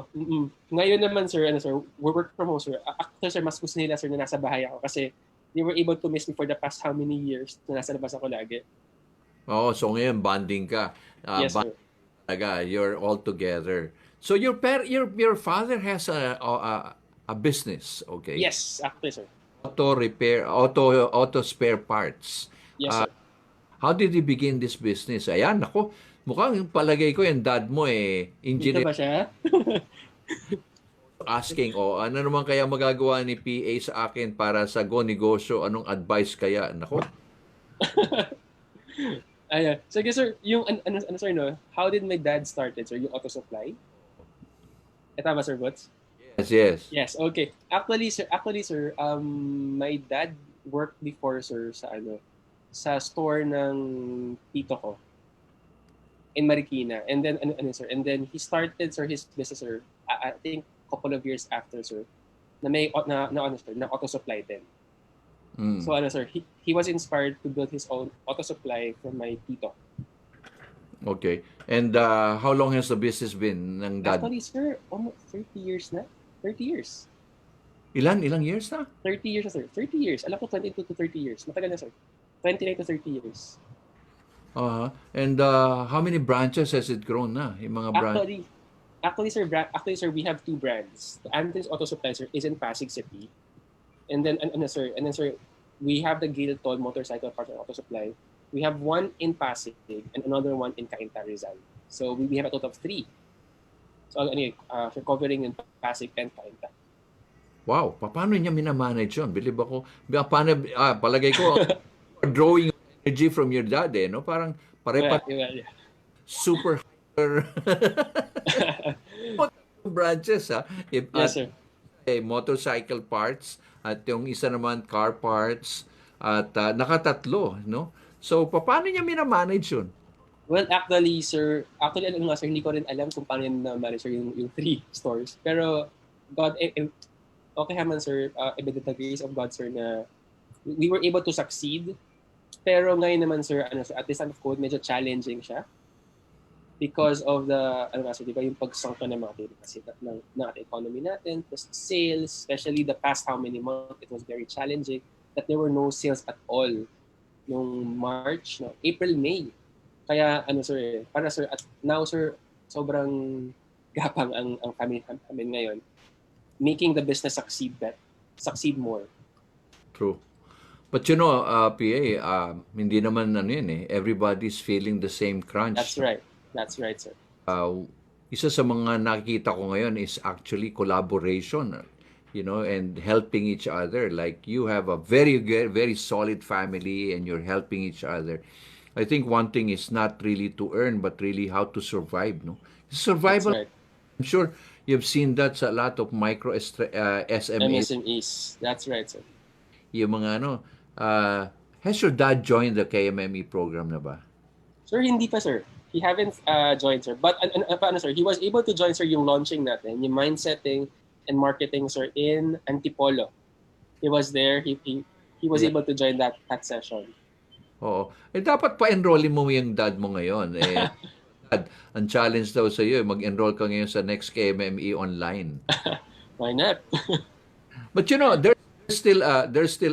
Ngayon naman, sir, ano, sir, we work from home, sir. Actually, sir, mas gusto nila, sir, na nasa bahay ako kasi they were able to miss me for the past how many years na nasa labas ako lagi. Oo, so ngayon bonding ka. Yes, sir. Talaga, you're all together. So your father has a business, okay? Yes, actually, sir. Auto repair, auto spare parts. Yes, sir. How did he begin this business? Ayan, ako, mukhang palagay ko yung dad mo Dito engineer ba siya? asking, ano naman kaya magagawa ni PA sa akin para sa Go Negosyo? Anong advice kaya? Nako. Ayan. Sige, sir, yung, ano, sir, no? How did my dad started, sir? Yung auto supply? Tama, sir, Bots? Yes, yes. Yes, okay. Actually, sir, my dad worked before, sir, sa store ng tito ko in Marikina. And then, sir, and then he started, sir, his business, sir, I think couple of years after, sir, na auto supply din. Mm. So, sir, he was inspired to build his own auto supply from my tito. Okay. And how long has the business been ng dad? Actually, sir, almost 30 years na. 30 years. Ilang years na? 30 years na, sir. 30 years. Alam ko, 22 to 30 years. Matagal na, sir. 29 to 30 years. And how many branches has it grown na? Yung mga branches? Actually, sir, we have two brands. The Anthony's Auto Supply, sir, is in Pasig City. And then, sir, we have the Gilton Motorcycle Parts and Auto Supply. We have one in Pasig and another one in Cainta, Rizal. So we have a total of 3. So anyway, covering in Pasig and Cainta. Wow, paano niya minamanage yun? Believe ako, palagay ko, drawing energy from your dad no? Parang pare-pare Yeah. super branches Yes, sir. Motorcycle parts at yung isa naman car parts at nakatatlo, no? So, paano niya minamanage yun? Well, actually, sir, hindi ko rin alam kung paano na manage yung 3 stores. Pero, God, okay naman, sir, with the grace of God, sir, na we were able to succeed. Pero ngayon naman, sir, at this time of COVID, medyo challenging siya. Because of the, sir, di ba, yung pagsangka ng mga kasi ng ating economy natin, plus sales, especially the past how many months, it was very challenging that there were no sales at all nung March, April, May. Kaya, sir, para, sir, at now, sir, sobrang gapang ang family namin ngayon, making the business succeed more. True. But you know, PA, hindi naman everybody's feeling the same crunch. That's right, sir. Isa sa mga nakikita ko ngayon is actually collaboration, and helping each other. Like you have a very, very solid family and you're helping each other. I think one thing is not really to earn, but really how to survive, no? Survival. That's right. I'm sure you've seen that sa a lot of micro SMEs. MSMEs. That's right, sir. Yung mga has your dad joined the KMME program na ba? Sir, hindi pa, sir. He haven't joined, sir. But, sir, he was able to join, sir, yung launching natin, yung mindsetting and marketing, sir, in Antipolo. He was there. He was able to join that session. Oo. Dapat pa-enrollin mo yung dad mo ngayon. Dad, ang challenge daw sa iyo, mag-enroll ka ngayon sa next KMME online. Why not? But there's still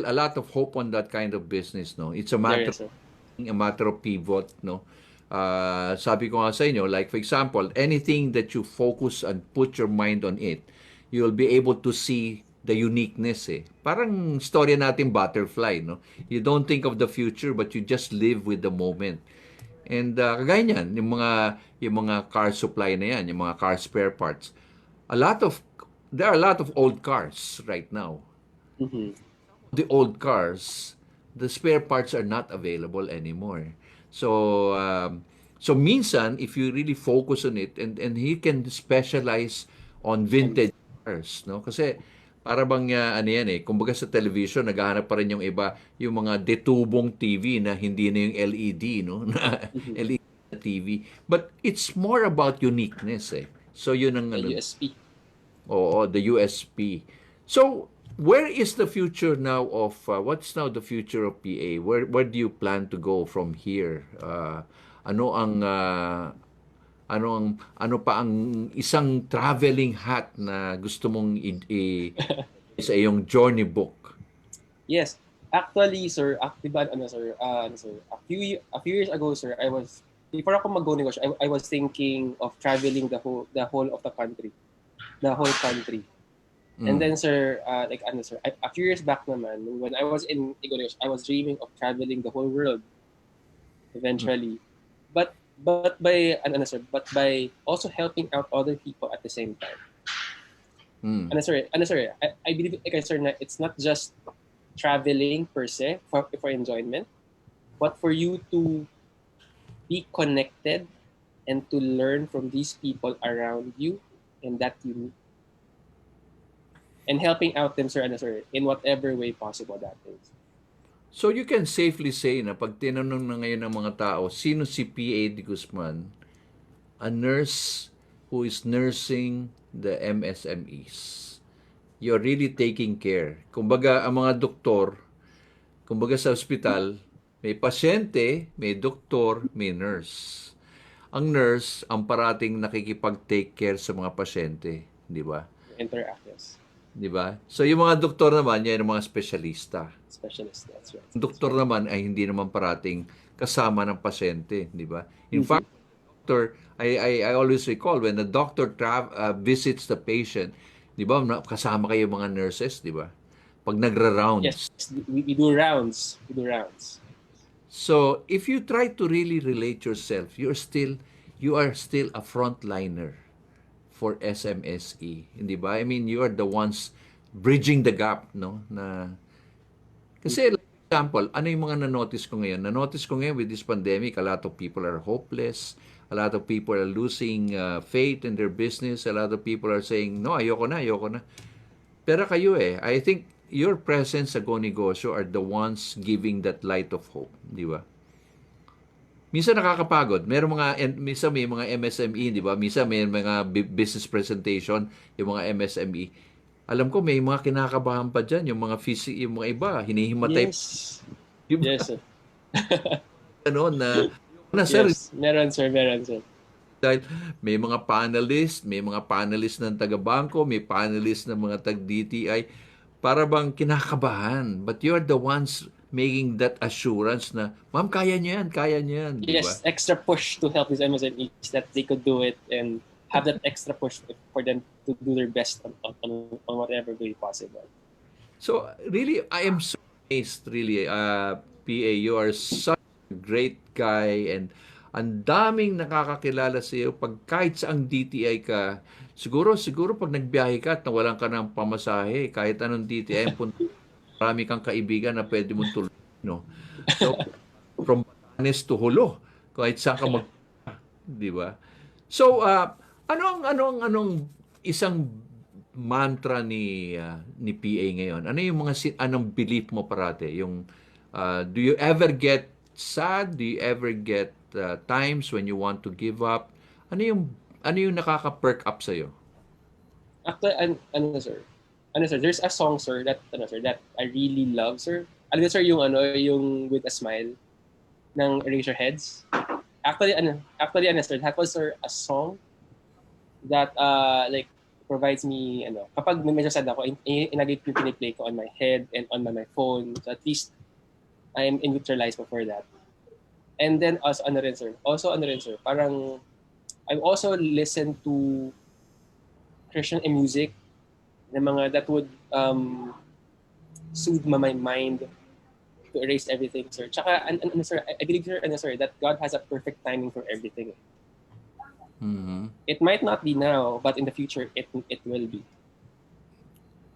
a lot of hope on that kind of business, no? It's a matter of pivot, no? Sabi ko nga sa inyo, like for example, anything that you focus and put your mind on it, you'll be able to see the uniqueness Parang storya natin butterfly, no? You don't think of the future but you just live with the moment. And kagaya niyan, yung mga car supply na yan, yung mga car spare parts. There are a lot of old cars right now. Mm-hmm. The old cars, the spare parts are not available anymore. So minsan if you really focus on it and he can specialize on vintage cars, no? Kasi para bang kumbaga sa television naghahanap pa rin yung iba yung mga detubong TV na hindi na yung LED, no? Na LED TV. But it's more about uniqueness eh. So yun ang The USP. Oo, the USP. So, where is the future now of what's now the future of PA? Where do you plan to go from here? Ano ang ano pa ang isang traveling hat na gusto mong sa iyong journey book? Yes. Actually, sir, diba, sir, a few years ago, sir, before ako mag-go negosyo, I was thinking of traveling the whole of the country. The whole country. And then, sir, a few years back naman, when I was in Go Negosyo, I was dreaming of traveling the whole world eventually. But by also helping out other people at the same time. I believe, sir, na it's not just traveling per se for enjoyment, but for you to be connected and to learn from these people around you and that you meet. And helping out them, sir, in whatever way possible that is. So you can safely say na pag tinanong na ngayon ng mga tao, sino si P.A. De Guzman? A nurse who is nursing the MSMEs. You're really taking care. Kumbaga, ang mga doktor, kumbaga sa ospital, may pasyente, may doktor, may nurse. Ang nurse, ang parating nakikipag-take care sa mga pasyente. Di ba? Interact, yes. Di ba? So, yung mga doktor naman, yan yung mga espesyalista. Specialist, that's right. Ang doktor naman ay hindi naman parating kasama ng pasyente. Di ba? In fact, doctor, I always recall when the doctor visits the patient, di ba, kasama kayo mga nurses, di ba? Pag nagra-rounds. Yes, we do rounds. We do rounds. So, if you try to really relate yourself, you are still a frontliner for SMSE, hindi ba? I mean, you are the ones bridging the gap, no? Kasi, like example, ano yung mga na-notice ko ngayon? Na-notice ko ngayon with this pandemic, a lot of people are hopeless, a lot of people are losing faith in their business, a lot of people are saying, no, ayoko na. Pero kayo I think your presence sa Go Negosyo are the ones giving that light of hope, di ba? Minsan nakakapagod. Minsan may mga MSME, di ba? Minsan may mga business presentation, yung mga MSME. Alam ko may mga kinakabahan pa dyan, yung mga iba, hinihimatay. Yes. Diba? Yes, sir. Sir. Yes, meron, sir. Dahil may mga panelist ng taga-bangko, may panelist ng mga tag-DTI, para bang kinakabahan. But you're the ones making that assurance na, ma'am, kaya niyo yan, di ba? Yes, extra push to help these MSMEs that they could do it and have that extra push for them to do their best on whatever way possible. So, really, I am so amazed, really, PA, you are such a great guy and ang daming nakakakilala sa iyo pag kahit saang DTI ka. Siguro pag nagbiyahe ka at nawalan ka ng pamasahe, kahit anong DTI, marami kang kaibigan na pwede mong tuloy, no? So, from Batanes to Hulo, kahit saan ka di ba? So, anong isang mantra ni PA ngayon? Ano yung anong belief mo parate? Yung do you ever get sad? Do you ever get times when you want to give up? Ano yung nakaka-perk up sa iyo? Actually, sir, there's a song, sir, that I really love, sir. Alam niyo, sir, yung With a Smile ng Eraserheads. Actually, sir, that was, sir, a song that like provides me kapag medyo sad ako, inagay yung piniplay ko on my head and on my phone, so at least I am neutralized before that. And then also sir, parang I also listen to Christian music na mga that would soothe my mind to erase everything, sir. Tsaka sir, I believe, sir, that God has a perfect timing for everything. Mm-hmm. It might not be now, but in the future it will be.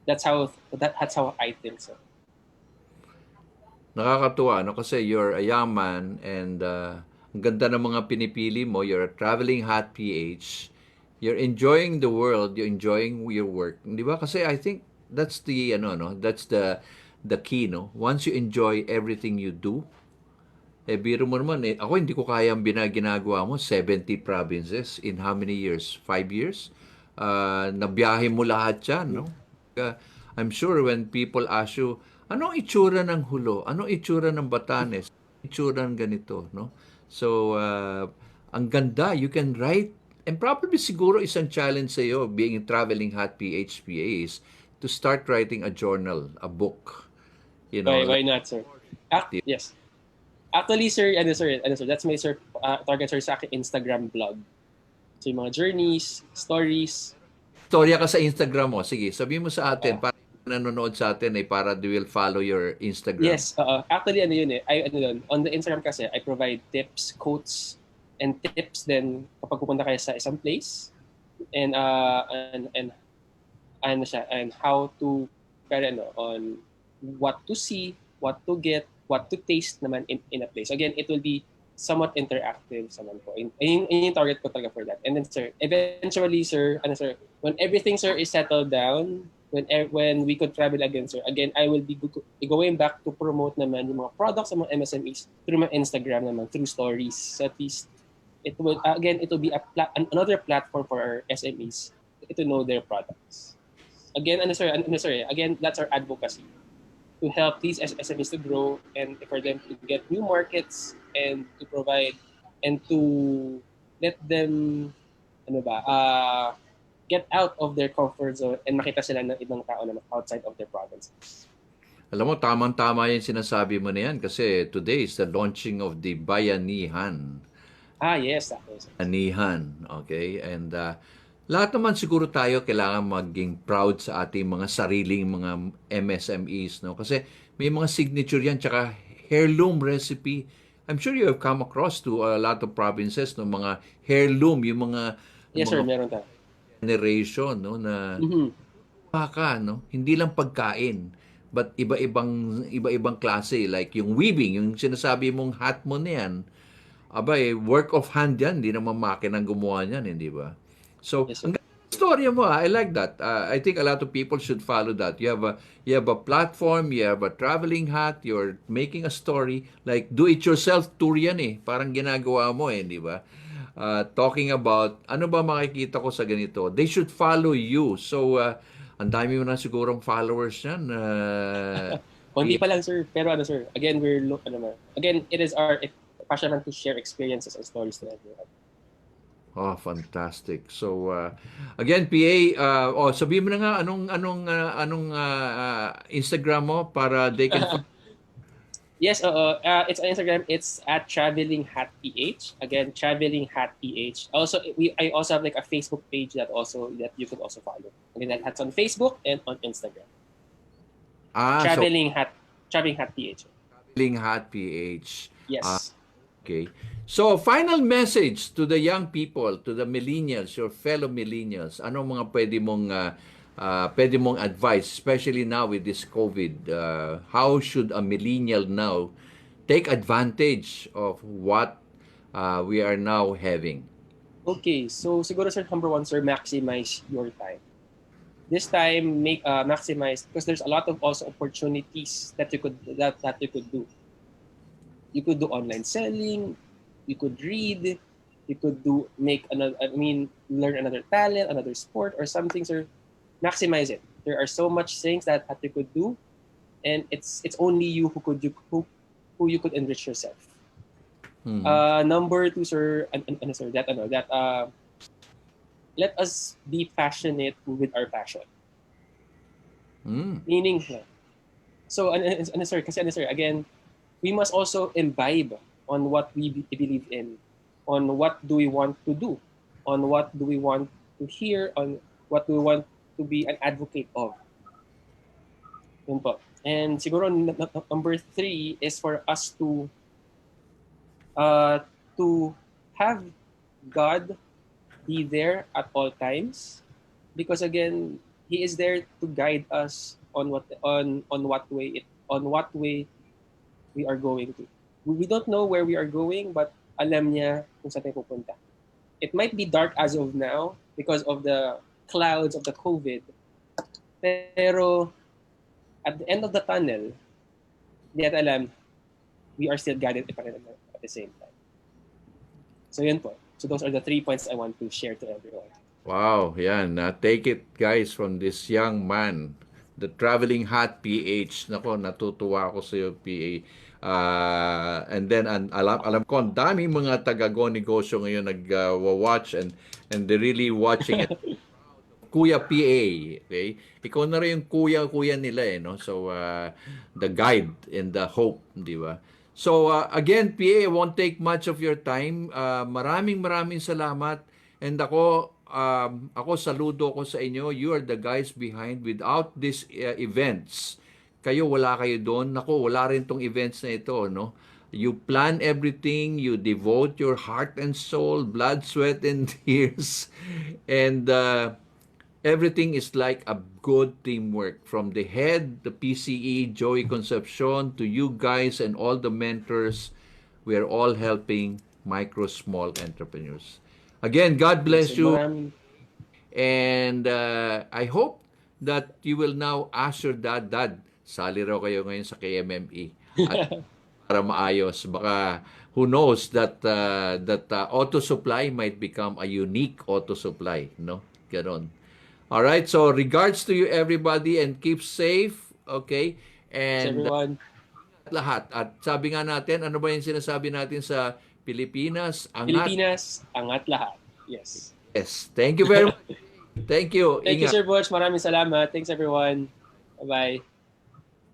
That's how I think, so. Nakakatuwa, no? Kasi you're a young man and ang ganda ng mga pinipili mo. You're a traveling hot PH. You're enjoying the world. You're enjoying your work. Di ba? Kasi I think that's the, that's the key, no? Once you enjoy everything you do, Biro mo naman, ako hindi ko kaya ang ginagawa mo, 70 provinces in how many years? 5 years? Nabiyahe mo lahat yan, no? Uh, I'm sure when people ask you, anong itsura ng Hulo? Anong itsura ng Batanes? Itsura ng ganito, no? So, ang ganda, you can write, and probably siguro isang challenge sa iyo, being Traveling Hat PHPA, is to start writing a journal, a book. You know, Why not, sir? Yes. Actually, sir, that's my sir, target, sir, sa akin Instagram blog. So, yung mga journeys, stories. Storya ka sa Instagram mo. Sige, sabihin mo sa atin, Uh, para nanonood sa atin, para they will follow your Instagram. yes, actually, ano yun eh. On the Instagram kasi, I provide tips, quotes, and tips then kapag pupunta kayo sa isang place. And, ano siya, and how to, on what to see, what to get, what to taste naman in a place. Again, it will be somewhat interactive naman po. Yun yung target ko talaga for that. And then, sir, eventually, sir, when everything, sir, is settled down, when we could travel again, sir, again, I will be going back to promote naman yung mga products ng mga MSMEs through my Instagram naman, through stories. So at least, it will be another platform for our SMEs to know their products. Again, again, that's our advocacy, to help these SMEs to grow and for them to get new markets and to provide and to let them get out of their comfort zone and makita sila ng ibang tao na outside of their provinces. Alam mo, tamang-tama yung sinasabi mo na yan kasi today is the launching of the Bayanihan. Yes. That is. Anihan, okay? And lahat naman siguro tayo kailangan maging proud sa ating mga sariling mga MSMEs, no? Kasi may mga signature yan, tsaka heirloom recipe. I'm sure you have come across to a lot of provinces, no? Mga heirloom, yung mga Yes, sir, meron tayo. generation, no? Na baka, no? Hindi lang pagkain, but iba-ibang klase. Like yung weaving, yung sinasabi mong hat mo na yan, abay, work of hand yan. Hindi naman makinang gumawa niyan, hindi ba? So, Yes, sir. ang storya mo, I like that. I think a lot of people should follow that. You have a platform, you have a traveling hat, you're making a story. Like, do-it-yourself tour yan eh. Parang ginagawa mo eh, di ba? Talking about, ano ba makikita ko sa ganito? They should follow you. So, ang dami mo na sigurong followers yan. Hindi pa lang, sir. Pero sir, again, again, it is our passion to share experiences and stories to everyone. Oh, fantastic. So, again, PA, sabihin mo na nga anong Instagram mo para they can Yes, it's on Instagram. It's at Travellinghatph. Again, Travellinghatph. Also, I also have like a Facebook page that you could also follow. Again, that's on Facebook and on Instagram. Travellinghatph. Travellinghatph. Yes. Okay. So, final message to the young people, to the millennials, your fellow millennials. Anong mga pwede mong advice, especially now with this COVID? How should a millennial now take advantage of what we are now having? Okay, so siguro, sir, number one, sir, maximize your time. This time, maximize, because there's a lot of also opportunities that you could do. You could do online selling, you could read, you could learn another talent, another sport or something, sir. Maximize it. There are so much things that you could do, and it's only you who you could enrich yourself. Number two, sir, let us be passionate with our passion. Meaning, so sir, again, we must also imbibe on what we believe in, on what do we want to do, on what do we want to hear, on what do we want to be an advocate of. Yun po. And siguro number three is for us to have God be there at all times, because again, He is there to guide us on what way we are going to. We don't know where we are going, but alam niya kung saan tayo pupunta. It might be dark as of now because of the clouds of the COVID. Pero at the end of the tunnel, hindi natin alam we are still guided at the same time. So yun po. So those are the 3 points I want to share to everyone. Wow, yan. Take it, guys, from this young man, the Traveling Hat PH. Nako, natutuwa ako sa iyo, PA. And then, alam ko, ang daming mga taga-Go Negosyo ngayon nag-watch and they're really watching it. Kuya PA, okay? Ikaw na rin yung kuya nila eh, no? So, the guide and the hope, di ba? So, again, PA, I won't take much of your time. Maraming salamat. And ako saludo ko sa inyo. You are the guys behind. Without these events, kayo, wala kayo doon. Nako, wala rin tong events na ito, no? You plan everything, you devote your heart and soul, blood, sweat, and tears. And everything is like a good teamwork. From the head, the PCE, Joey Concepcion, to you guys and all the mentors, we are all helping micro, small entrepreneurs. Again, God bless you. And I hope that you will now ask your dad, sali raw kayo ngayon sa KMME. At para maayos. Baka, who knows that auto supply might become a unique auto supply. No? Ganon. Alright, so regards to you everybody and keep safe. Okay? And everyone. Lahat. At sabi nga natin, ano ba yung sinasabi natin sa Pilipinas? Angat lahat. Yes. Yes. Thank you very much. Thank you. Thank you, Sir Butch. Maraming salamat. Thanks, everyone. Bye-bye.